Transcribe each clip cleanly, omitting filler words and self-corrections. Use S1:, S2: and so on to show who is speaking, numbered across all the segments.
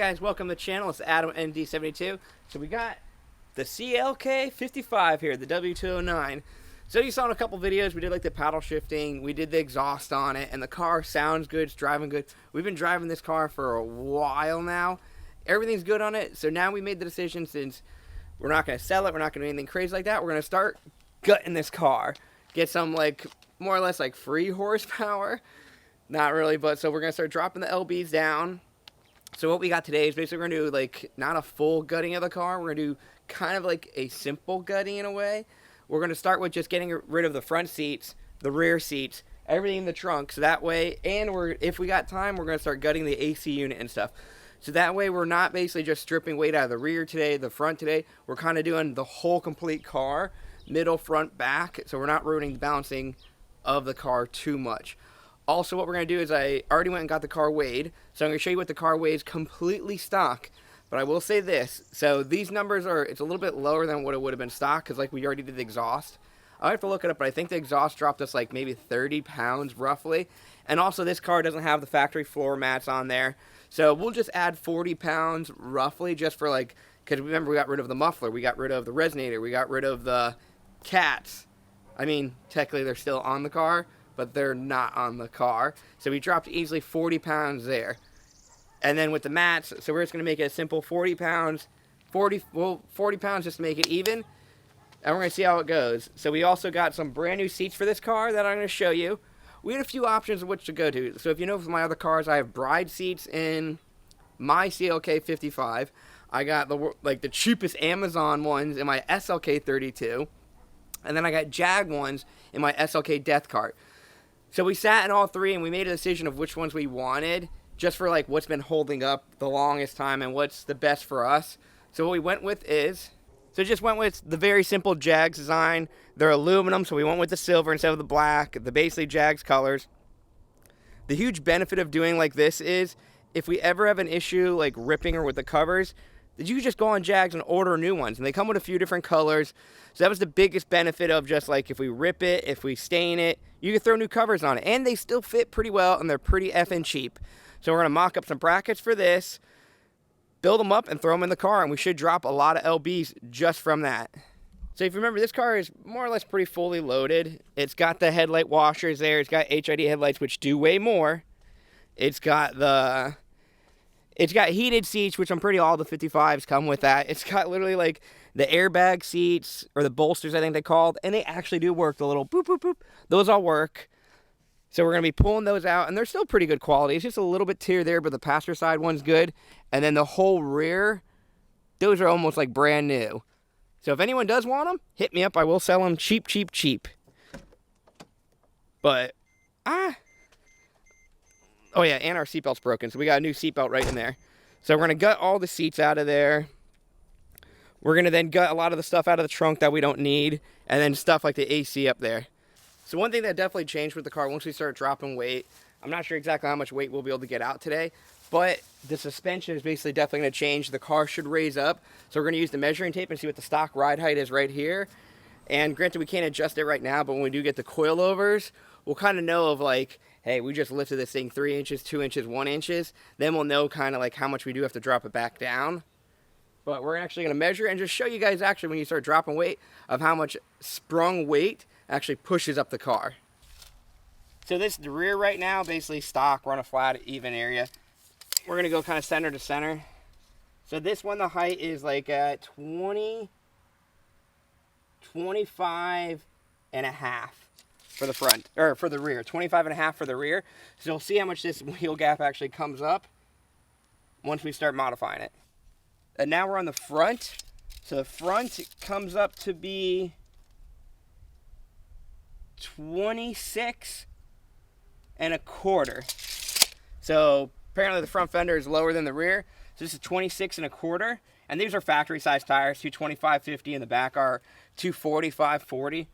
S1: guys, welcome to the channel. It's Adam ND72. So we got the CLK55 here, the W209. So you saw in a couple videos, we did like the paddle shifting, we did the exhaust on it, and the car sounds good, it's driving good. We've been driving this car for a while now. Everything's good on it, so now we made the decision, since we're not going to sell it, we're not going to do anything crazy like that, we're going to start gutting this car. Get some like, more or less like free horsepower. Not really, but so we're going to start dropping the LBs down. So what we got today is basically we're going to do like not a full gutting of the car. We're going to do kind of like a simple gutting in a way. We're going to start with just getting rid of the front seats, the rear seats, everything in the trunk. So that way, and if we got time, we're going to start gutting the AC unit and stuff. So that way we're not basically just stripping weight out of the rear today, the front today. We're kind of doing the whole complete car, middle, front, back. So we're not ruining the balancing of the car too much. Also, what we're going to do is I already went and got the car weighed. So I'm going to show you what the car weighs completely stock. But I will say this. So these numbers are, it's a little bit lower than what it would have been stock, because like we already did the exhaust. I have to look it up, but I think the exhaust dropped us like maybe 30 pounds roughly. And also this car doesn't have the factory floor mats on there. So we'll just add 40 pounds roughly, just for like, because remember we got rid of the muffler, we got rid of the resonator, we got rid of the cats. I mean, technically they're still on the car, but they're not on the car. So we dropped easily 40 pounds there. And then with the mats, so we're just going to make it a simple 40 pounds, 40 pounds just to make it even. And we're going to see how it goes. So we also got some brand new seats for this car that I'm going to show you. We had a few options of which to go to. So if you know from my other cars, I have bride seats in my CLK55. I got the cheapest Amazon ones in my SLK32. And then I got Jag ones in my SLK Death Cart. So we sat in all three and we made a decision of which ones we wanted, just for like what's been holding up the longest time and what's the best for us. So what we went with just went with the very simple Jags design. They're aluminum, so we went with the silver instead of the black, the basically Jags colors. The huge benefit of doing like this is, if we ever have an issue like ripping or with the covers, that you can just go on Jags and order new ones. And they come with a few different colors. So that was the biggest benefit of just like if we rip it, if we stain it, you can throw new covers on it. And they still fit pretty well and they're pretty effing cheap. So we're going to mock up some brackets for this, build them up and throw them in the car. And we should drop a lot of LBs just from that. So if you remember, this car is more or less pretty fully loaded. It's got the headlight washers there. It's got HID headlights, which do way more. It's got heated seats, which I'm pretty all the 55s come with that. It's got literally like the airbag seats, or the bolsters I think they called, and they actually do work. The little boop, boop, boop. Those all work. So we're going to be pulling those out, and they're still pretty good quality. It's just a little bit tear there, but the passenger side one's good. And then the whole rear, those are almost like brand new. So if anyone does want them, hit me up. I will sell them cheap, cheap, cheap. But, oh yeah, and our seatbelt's broken, so we got a new seatbelt right in there. So we're going to gut all the seats out of there. We're going to then gut a lot of the stuff out of the trunk that we don't need, and then stuff like the AC up there. So one thing that definitely changed with the car once we started dropping weight, I'm not sure exactly how much weight we'll be able to get out today, but the suspension is basically definitely going to change. The car should raise up, so we're going to use the measuring tape and see what the stock ride height is right here. And granted, we can't adjust it right now, but when we do get the coilovers, we'll kind of know of like, hey, we just lifted this thing 3 inches, 2 inches, 1 inches. Then we'll know kind of like how much we do have to drop it back down. But we're actually going to measure and just show you guys actually when you start dropping weight of how much sprung weight actually pushes up the car. So this is the rear right now, basically stock. We're on a flat, even area. We're going to go kind of center to center. So this one, the height is like at 25 and a half for the front, or for the rear. 25 and a half for the rear. So you'll see how much this wheel gap actually comes up once we start modifying it. And now we're on the front. So the front comes up to be 26 and a quarter. So apparently the front fender is lower than the rear. So this is 26 and a quarter. And these are factory size tires, 225/50 in the back are 245/40.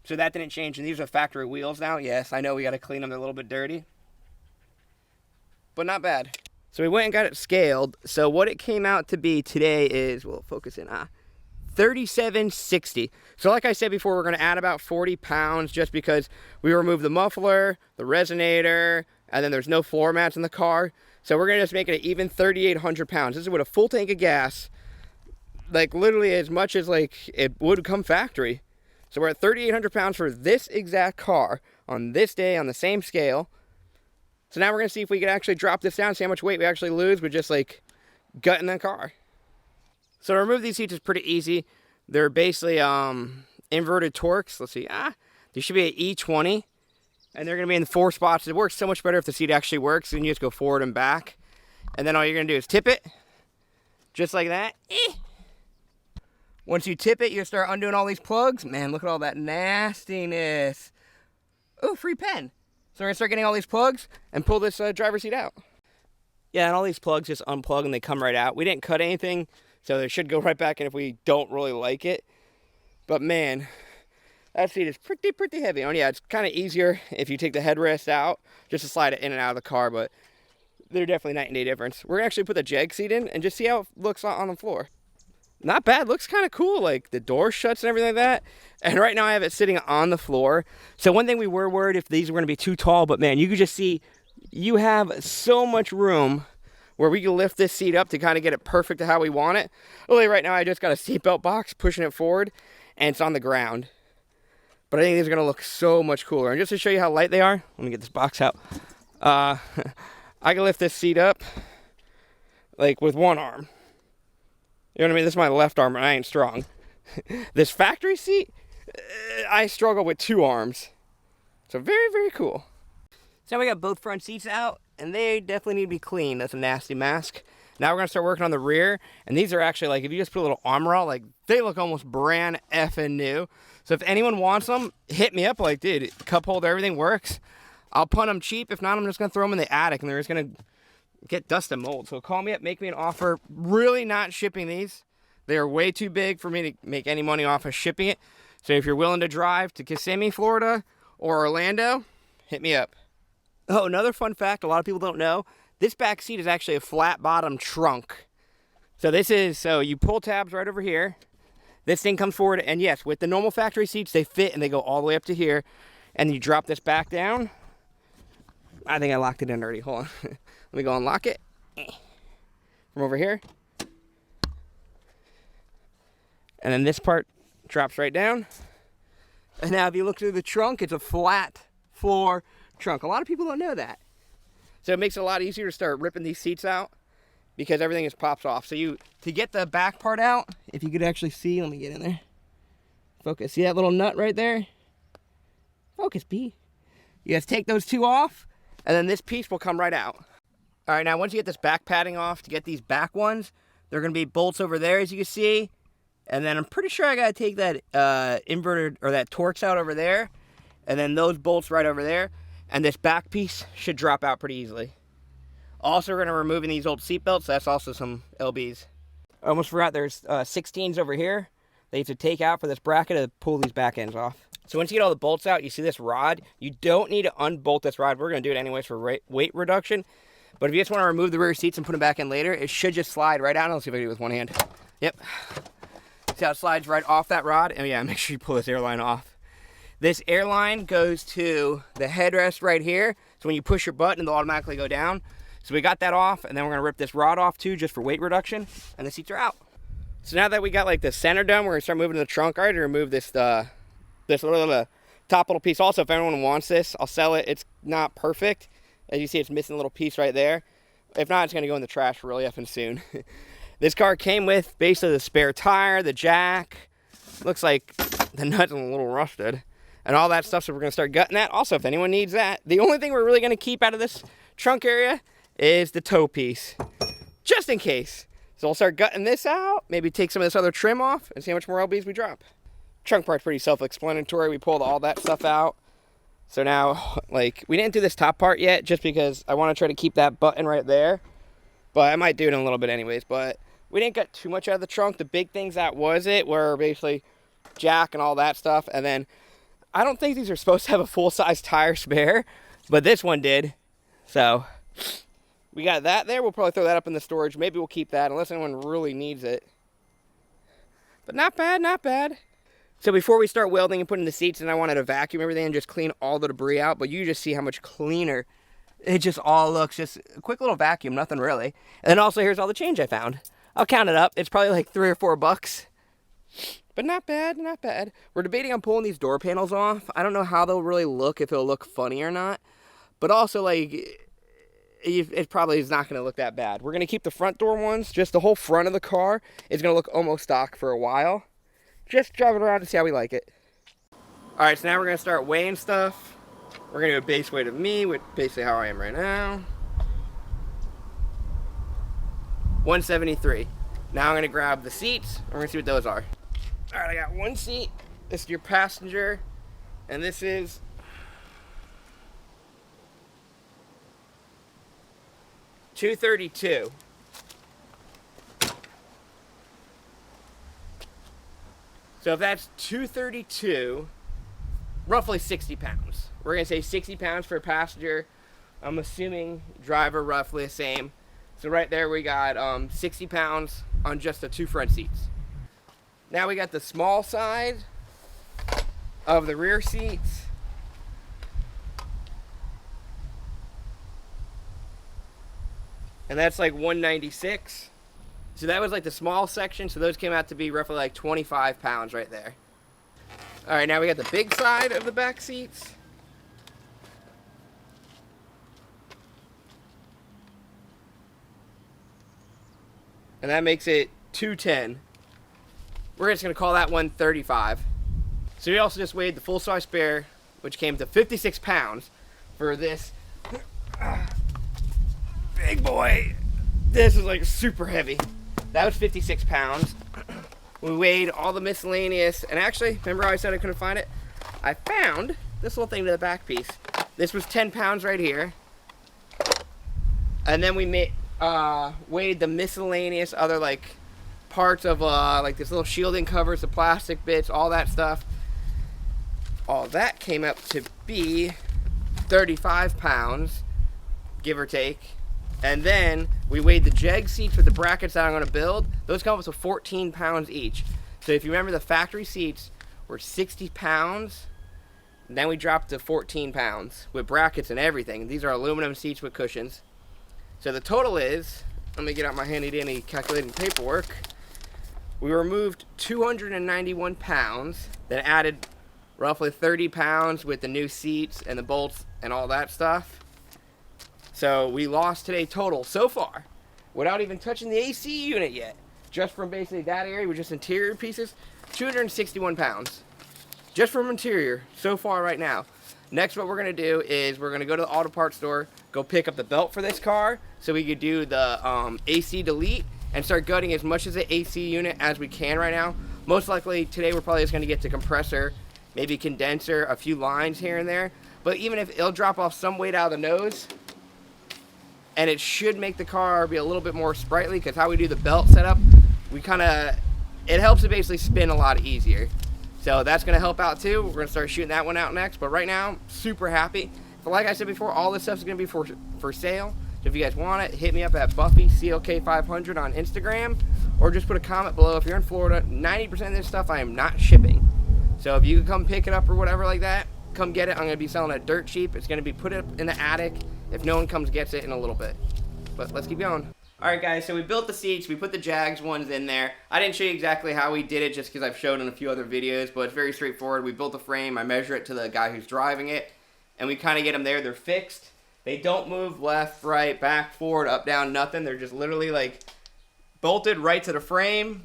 S1: So that didn't change. And these are factory wheels now. Yes, I know we got to clean them. They're a little bit dirty, but not bad. So we went and got it scaled. So what it came out to be today is, well, focus in, 3760. So like I said before, we're going to add about 40 pounds just because we removed the muffler, the resonator, and then there's no floor mats in the car. So we're gonna just make it an even 3,800 pounds. This is with a full tank of gas, like literally as much as like it would come factory. So we're at 3,800 pounds for this exact car on this day on the same scale. So now we're gonna see if we can actually drop this down, see how much weight we actually lose with just like gutting the car. So to remove these seats is pretty easy. They're basically inverted Torx. Let's see, they should be at E20. And they're going to be in 4 spots. It works so much better if the seat actually works. And you just go forward and back. And then all you're going to do is tip it. Just like that. Once you tip it, you start undoing all these plugs. Man, look at all that nastiness. Oh, free pen. So we're going to start getting all these plugs and pull this driver's seat out. Yeah, and all these plugs just unplug and they come right out. We didn't cut anything, so they should go right back in if we don't really like it. But man, that seat is pretty heavy. Oh yeah, it's kind of easier if you take the headrest out, just to slide it in and out of the car, but they're definitely night and day difference. We're gonna actually put the Jag seat in and just see how it looks on the floor. Not bad, looks kind of cool, like the door shuts and everything like that. And right now I have it sitting on the floor. So one thing we were worried if these were gonna be too tall, but man, you could just see you have so much room where we can lift this seat up to kind of get it perfect to how we want it. Only right now I just got a seatbelt box pushing it forward and it's on the ground. But I think these are going to look so much cooler. And just to show you how light they are, let me get this box out. I can lift this seat up like with one arm. You know what I mean? This is my left arm and I ain't strong. This factory seat, I struggle with 2 arms. So very cool. So now we got both front seats out and they definitely need to be clean. That's a nasty mask. Now we're going to start working on the rear. And these are actually like, if you just put a little armor on, like they look almost brand effing new. So if anyone wants them, hit me up. Like, dude, cup holder, everything works. I'll punt them cheap. If not, I'm just going to throw them in the attic and they're just going to get dust and mold. So call me up, make me an offer. Really not shipping these. They are way too big for me to make any money off of shipping it. So if you're willing to drive to Kissimmee, Florida or Orlando, hit me up. Oh, another fun fact a lot of people don't know. This back seat is actually a flat bottom trunk. So you pull tabs right over here. This thing comes forward, and yes, with the normal factory seats, they fit and they go all the way up to here. And you drop this back down. I think I locked it in already. Hold on. Let me go unlock it. From over here. And then this part drops right down. And now if you look through the trunk, it's a flat floor trunk. A lot of people don't know that. So it makes it a lot easier to start ripping these seats out because everything just pops off. So to get the back part out, if you could actually see, let me get in there. Focus. See that little nut right there? Focus, B. You have to take those 2 off, and then this piece will come right out. All right, now once you get this back padding off, to get these back ones, there are going to be bolts over there, as you can see. And then I'm pretty sure I got to take that inverted, or that Torx out over there, and then those bolts right over there. And this back piece should drop out pretty easily. Also, we're going to remove these old seat belts. That's also some LBs. I almost forgot there's 16s over here. They have to take out for this bracket to pull these back ends off. So once you get all the bolts out, you see this rod. You don't need to unbolt this rod. We're going to do it anyways for weight reduction. But if you just want to remove the rear seats and put them back in later, it should just slide right out. I'll see if I can do it with one hand. Yep. See how it slides right off that rod? Oh yeah, make sure you pull this airline off. This airline goes to the headrest right here. So when you push your button, it'll automatically go down. So we got that off, and then we're gonna rip this rod off too, just for weight reduction, and the seats are out. So now that we got like the center done, we're gonna start moving to the trunk. I already removed this little top little piece. Also, if anyone wants this, I'll sell it. It's not perfect. As you see, it's missing a little piece right there. If not, it's gonna go in the trash really effing soon. This car came with basically the spare tire, the jack. Looks like the nut's a little rusted. And all that stuff, so we're going to start gutting that. Also, if anyone needs that, the only thing we're really going to keep out of this trunk area is the toe piece. Just in case. So I'll start gutting this out, maybe take some of this other trim off, and see how much more LBs we drop. Trunk part's pretty self-explanatory. We pulled all that stuff out. So now, like, we didn't do this top part yet, just because I want to try to keep that button right there. But I might do it in a little bit anyways. But we didn't get too much out of the trunk. The big things that were basically jack and all that stuff. And then I don't think these are supposed to have a full-size tire spare, but this one did. So we got that there. We'll probably throw that up in the storage. Maybe we'll keep that unless anyone really needs it. But not bad, not bad. So before we start welding and putting the seats in, I wanted to vacuum everything and just clean all the debris out. But you just see how much cleaner It just all looks just a quick little vacuum, nothing really. And then also here's all the change I found. I'll count it up. It's probably like $3 or $4. But not bad, not bad. We're debating on pulling these door panels off. I don't know how they'll really look, if it'll look funny or not. But also, like, it probably is not going to look that bad. We're going to keep the front door ones. Just the whole front of the car is going to look almost stock for a while. Just drive it around to see how we like it. All right, so now we're going to start weighing stuff. We're going to do a base weight of me, with basically how I am right now. 173. Now I'm going to grab the seats. We're going to see what those are. All right, I got one seat. This is your passenger. And this is $232. So if that's $232, roughly 60 pounds. We're going to say 60 pounds for a passenger. I'm assuming driver roughly the same. So right there we got 60 pounds on just the 2 front seats. Now we got the small side of the rear seats. And that's like 196. So that was like the small section. So those came out to be roughly like 25 pounds right there. All right, now we got the big side of the back seats. And that makes it 210. We're just gonna call that one 35. So we also just weighed the full size spare, which came to 56 pounds for this big boy. This is like super heavy. That was 56 pounds. We weighed all the miscellaneous, and actually, remember how I said I couldn't find it? I found this little thing to the back piece. This was 10 pounds right here. And then we weighed the miscellaneous other like parts of like this little shielding covers, the plastic bits, all that stuff. All that came up to be 35 pounds, give or take. And then we weighed the jag seats with the brackets that I'm going to build. Those come up to 14 pounds each. So if you remember, the factory seats were 60 pounds. Then we dropped to 14 pounds with brackets and everything. These are aluminum seats with cushions. So the total is, let me get out my handy dandy calculating paperwork. We removed 291 pounds, then added roughly 30 pounds with the new seats and the bolts and all that stuff. So we lost today total so far, without even touching the AC unit yet, just from basically that area with just interior pieces, 261 pounds. Just from interior so far right now. Next, what we're going to do is we're going to go to the auto parts store, go pick up the belt for this car so we could do the AC delete and start gutting as much of the AC unit as we can right now. Most likely today we're probably just going to get the compressor, maybe condenser, a few lines here and there. But even if it'll drop off some weight out of the nose, and it should make the car be a little bit more sprightly, because how we do the belt setup, it helps it basically spin a lot easier. So that's going to help out too. We're going to start shooting that one out next. But right now, super happy. But like I said before, all this stuff is going to be for sale. So if you guys want it, hit me up at BuffyCLK500 on Instagram, or just put a comment below. If you're in Florida, 90% of this stuff I am not shipping. So if you can come pick it up or whatever like that, come get it. I'm going to be selling it dirt cheap. It's going to be put up in the attic if no one comes gets it in a little bit. But let's keep going. Alright guys, so we built the seats, we put the Jags ones in there. I didn't show you exactly how we did it just because I've showed in a few other videos, but it's very straightforward. We built the frame, I measure it to the guy who's driving it, and we kind of get them there. They're fixed. They don't move left, right, back, forward, up, down, nothing. They're just literally like bolted right to the frame.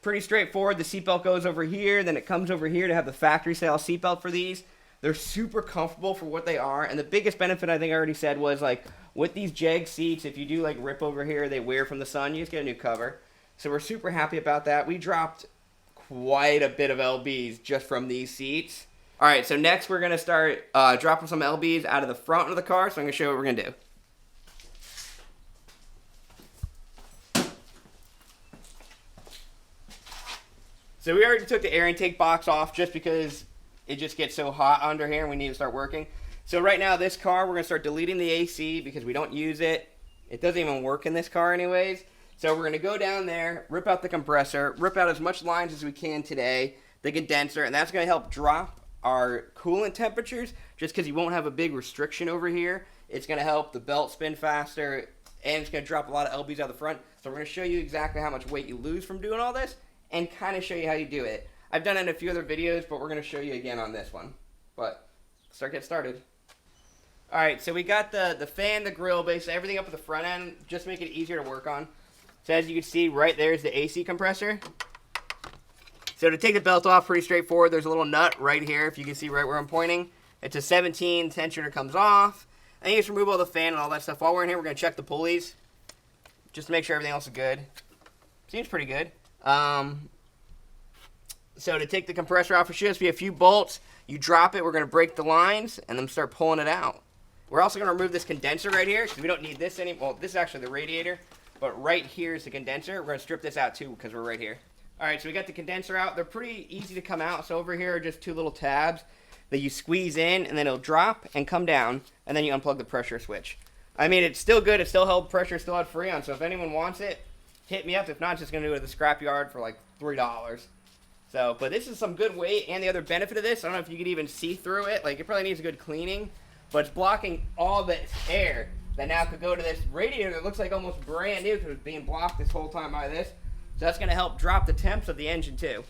S1: Pretty straightforward. The seatbelt goes over here, then it comes over here to have the factory style seatbelt for these. They're super comfortable for what they are, and the biggest benefit I think I already said was like with these Jag seats, if you do like rip over here, they wear from the sun, you just get a new cover. So we're super happy about that. We dropped quite a bit of LBs just from these seats. All right, so next we're gonna start dropping some LBs out of the front of the car. So I'm gonna show you what we're gonna do. So we already took the air intake box off just because it just gets so hot under here and we need to start working. So right now this car, we're going to start deleting the AC because we don't use it. It doesn't even work in this car anyways. So we're going to go down there, rip out the compressor, rip out as much lines as we can today, the condenser, and that's going to help drop our coolant temperatures, just because you won't have a big restriction over here. It's going to help the belt spin faster, and it's going to drop a lot of lbs out the front. So we're going to show you exactly how much weight you lose from doing all this, and kind of show you how you do it. I've done it in a few other videos, but we're going to show you again on this one. But let's get started. All right, so we got the fan, the grill, basically everything up at the front end, just to make it easier to work on. So as you can see, right there is the AC compressor. So to take the belt off, pretty straightforward. There's a little nut right here, if you can see right where I'm pointing. It's a 17 tensioner, comes off. And you just remove all the fan and all that stuff. While we're in here, we're going to check the pulleys, just to make sure everything else is good. Seems pretty good. So to take the compressor off, it should just be a few bolts. You drop it, we're going to break the lines, and then start pulling it out. We're also going to remove this condenser right here, because we don't need this anymore. Well, this is actually the radiator, but right here is the condenser. We're going to strip this out too, because we're right here. All right, so we got the condenser out. They're pretty easy to come out. So over here are just two little tabs that you squeeze in, and then it'll drop and come down, and then you unplug the pressure switch. I mean, it's still good. It still held pressure, still had Freon. So if anyone wants it, hit me up. If not, just going to do it at the scrap yard for like $3. So, but this is some good weight, and the other benefit of this, I don't know if you could even see through it. Like, it probably needs a good cleaning, but it's blocking all this air that now could go to this radiator that looks like almost brand new because it's being blocked this whole time by this. So that's going to help drop the temps of the engine too.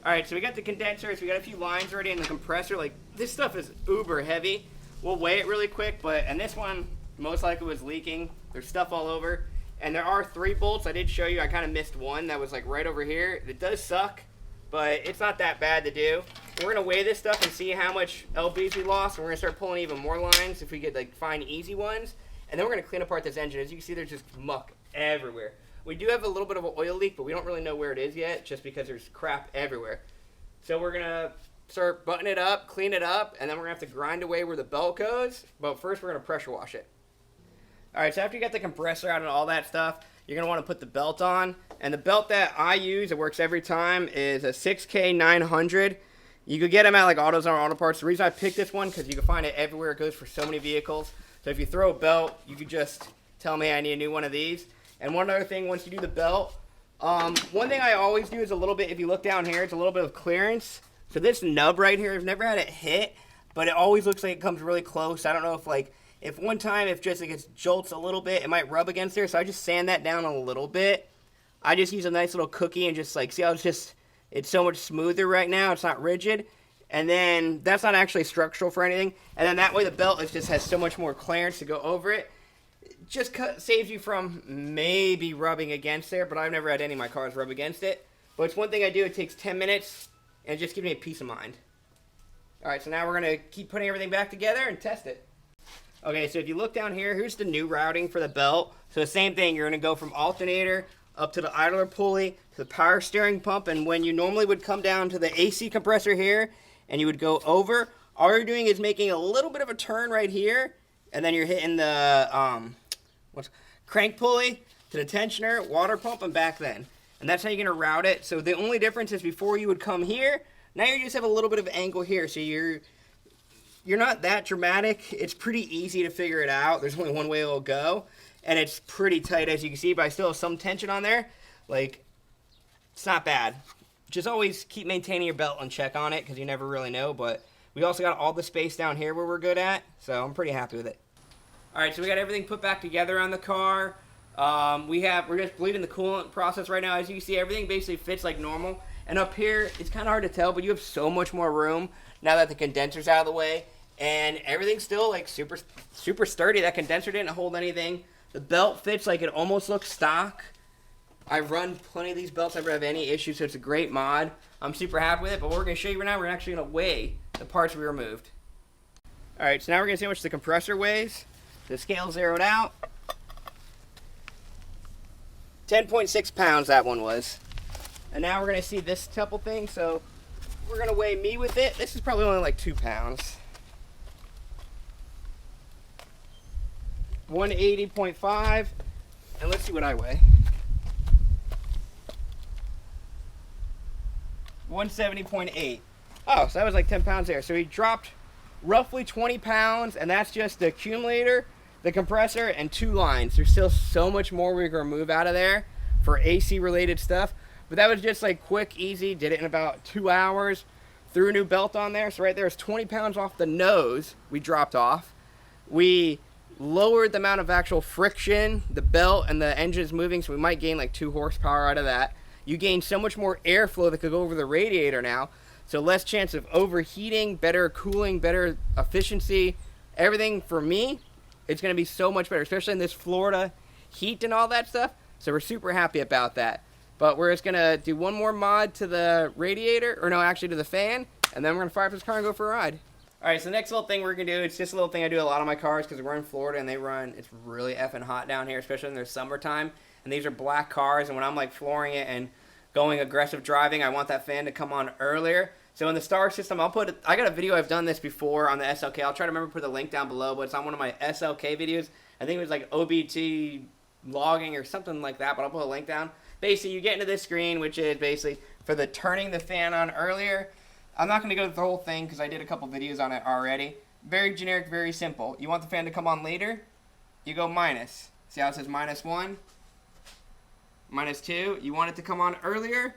S1: All right, so we got the condensers, we got a few lines already in the compressor. Like, this stuff is uber heavy. We'll weigh it really quick, and this one most likely was leaking. There's stuff all over. And there are 3 bolts. I did show you, I kind of missed one that was like right over here. It does suck, but it's not that bad to do. We're gonna weigh this stuff and see how much lbs we lost. And we're gonna start pulling even more lines if we get like find easy ones. And then we're gonna clean apart this engine. As you can see, there's just muck everywhere. We do have a little bit of an oil leak, but we don't really know where it is yet, just because there's crap everywhere. So we're gonna start buttoning it up, clean it up, and then we're gonna have to grind away where the belt goes. But first, we're gonna pressure wash it. All right, so after you get the compressor out and all that stuff, you're going to want to put the belt on. And the belt that I use, it works every time, is a 6K 900. You could get them at like AutoZone or Auto Parts. The reason I picked this one, because you can find it everywhere. It goes for so many vehicles. So if you throw a belt, you could just tell me I need a new one of these. And one other thing, once you do the belt, one thing I always do is a little bit, if you look down here, it's a little bit of clearance. So this nub right here, I've never had it hit, but it always looks like it comes really close. I don't know if like, if one time, if just like it jolts a little bit, it might rub against there. So I just sand that down a little bit. I just use a nice little cookie and just like, see how it's so much smoother right now. It's not rigid. And then that's not actually structural for anything. And then that way the belt just has so much more clearance to go over it. It just saves you from maybe rubbing against there, but I've never had any of my cars rub against it. But it's one thing I do. It takes 10 minutes and it just gives me a peace of mind. All right, so now we're going to keep putting everything back together and test it. Okay, so if you look down here, here's the new routing for the belt. So the same thing, you're going to go from alternator up to the idler pulley to the power steering pump. And when you normally would come down to the AC compressor here and you would go over, all you're doing is making a little bit of a turn right here. And then you're hitting the crank pulley to the tensioner, water pump, and back then. And that's how you're going to route it. So the only difference is before you would come here, now you just have a little bit of angle here. So you're not that dramatic. It's pretty easy to figure it out. There's only one way it'll go. And it's pretty tight, as you can see, but I still have some tension on there. Like, it's not bad. Just always keep maintaining your belt and check on it, because you never really know. But we also got all the space down here where we're good at, so I'm pretty happy with it. All right, so we got everything put back together on the car. We're just bleeding the coolant process right now. As you can see, everything basically fits like normal. And up here, it's kind of hard to tell, but you have so much more room now that the condenser's out of the way. And everything's still like super sturdy. That condenser didn't hold anything. The belt fits like it almost looks stock. I run plenty of these belts. I never have any issues, so it's a great mod. I'm super happy with it, but what we're going to show you right now, we're actually going to weigh the parts we removed. All right, so now we're going to see how much the compressor weighs. The scale zeroed out. 10.6 pounds that one was. And now we're going to see this couple thing, so we're going to weigh me with it. This is probably only like 2 pounds. 180.5, and let's see what I weigh. 170.8. Oh, so that was like 10 pounds there. So he dropped roughly 20 pounds, and that's just the accumulator, the compressor, and 2 lines. There's still so much more we're going to remove out of there for AC related stuff. But that was just like quick, easy, did it in about 2 hours. threw a new belt on there. So right there is 20 pounds off the nose we dropped off. We lowered the amount of actual friction, the belt and the engine's moving, so we might gain like 2 horsepower out of that. You gain so much more airflow that could go over the radiator now, so less chance of overheating, better cooling, better efficiency. Everything for me, it's going to be so much better, especially in this Florida heat and all that stuff. So we're super happy about that. But we're just going to do one more mod to the radiator, or no, actually to the fan, and then we're going to fire up this car and go for a ride. Alright, so the next little thing we're going to do, it's just a little thing I do a lot on my cars because we're in Florida and it's really effing hot down here, especially in the summertime. And these are black cars, and when I'm like flooring it and going aggressive driving, I want that fan to come on earlier. So in the star system, I got a video, I've done this before on the SLK. I'll try to remember to put the link down below, but it's on one of my SLK videos. I think it was like OBT logging or something like that, but I'll put a link down. Basically, you get into this screen, which is basically for the turning the fan on earlier. I'm not going to go through the whole thing because I did a couple videos on it already. Very generic, very simple. You want the fan to come on later? You go minus. See how it says -1? -2. You want it to come on earlier?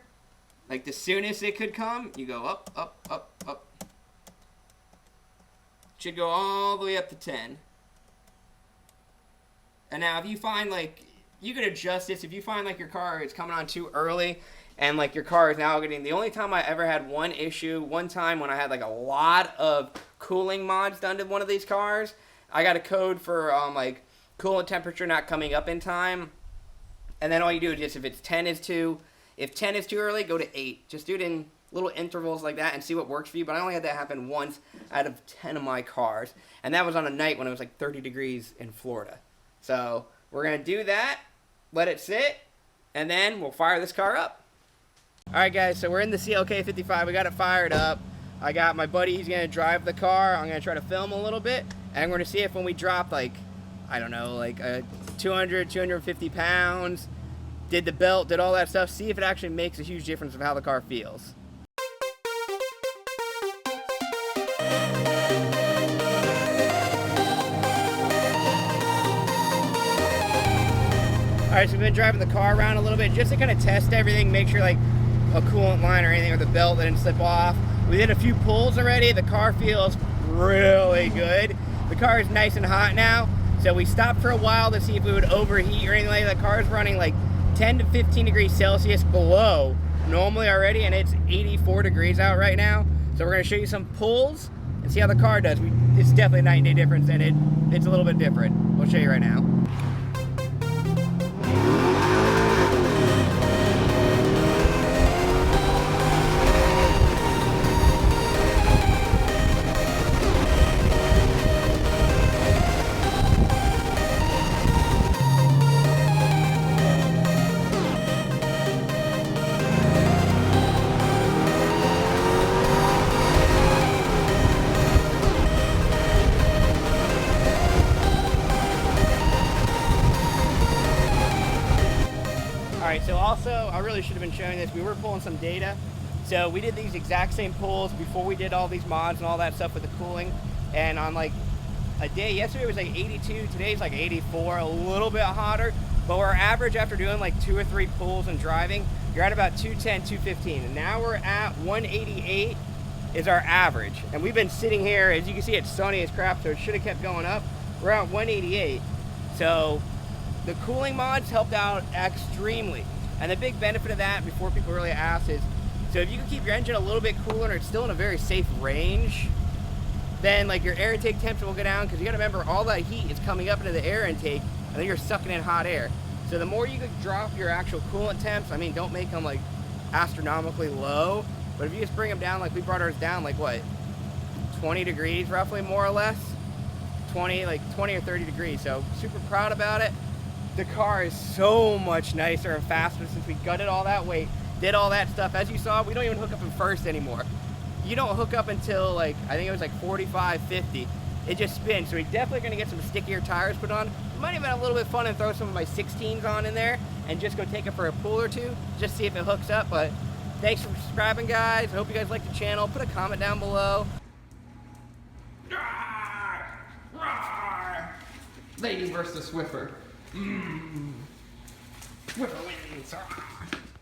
S1: Like the soonest it could come, you go up, up, up, up. Should go all the way up to 10. And now if you find like, you could adjust this. If you find like your car is coming on too early, and like your car is now getting, the only time I ever had one time when I had like a lot of cooling mods done to one of these cars, I got a code for like coolant temperature not coming up in time. And then all you do is just, if 10 is too early, go to 8. Just do it in little intervals like that and see what works for you. But I only had that happen once out of 10 of my cars. And that was on a night when it was like 30 degrees in Florida. So we're going to do that, let it sit, and then we'll fire this car up. Alright guys, so we're in the CLK 55, we got it fired up. I got my buddy, he's going to drive the car, I'm going to try to film a little bit, and we're going to see if when we drop like, I don't know, like 200, 250 pounds, did the belt, did all that stuff, see if it actually makes a huge difference of how the car feels. Alright, so we've been driving the car around a little bit just to kind of test everything, make sure like a coolant line or anything or the belt didn't slip off. We did a few pulls already. The car feels really good. The car is nice and hot now. So we stopped for a while to see if we would overheat or anything like that. The car is running like 10 to 15 degrees Celsius below normally already, and it's 84 degrees out right now. So we're going to show you some pulls and see how the car does. It's definitely a night and day difference, and it's a little bit different. We'll show you right now. Alright, so also, I really should have been showing this, we were pulling some data. So we did these exact same pulls before we did all these mods and all that stuff with the cooling. And on like a day, yesterday was like 82, today's like 84, a little bit hotter. But our average after doing like 2 or 3 pulls and driving, you're at about 210, 215. And now we're at 188 is our average. And we've been sitting here, as you can see, it's sunny as crap, so it should have kept going up. We're at 188. So the cooling mods helped out extremely. And the big benefit of that, before people really ask, is so if you can keep your engine a little bit cooler and it's still in a very safe range, then like your air intake temperature will go down, because you gotta remember all that heat is coming up into the air intake and then you're sucking in hot air. So the more you could drop your actual coolant temps, I mean, don't make them like astronomically low, but if you just bring them down, like we brought ours down like what, 20 degrees roughly, more or less, 20 or 30 degrees. So super proud about it. The car is so much nicer and faster since we gutted all that weight, did all that stuff. As you saw, we don't even hook up in first anymore. You don't hook up until like, I think it was like 45, 50. It just spins. So we're definitely gonna get some stickier tires put on. We might even have a little bit of fun and throw some of my 16s on in there and just go take it for a pull or two, just see if it hooks up. But thanks for subscribing, guys. I hope you guys like the channel. Put a comment down below. Lady versus Swiffer. Swiffer wins.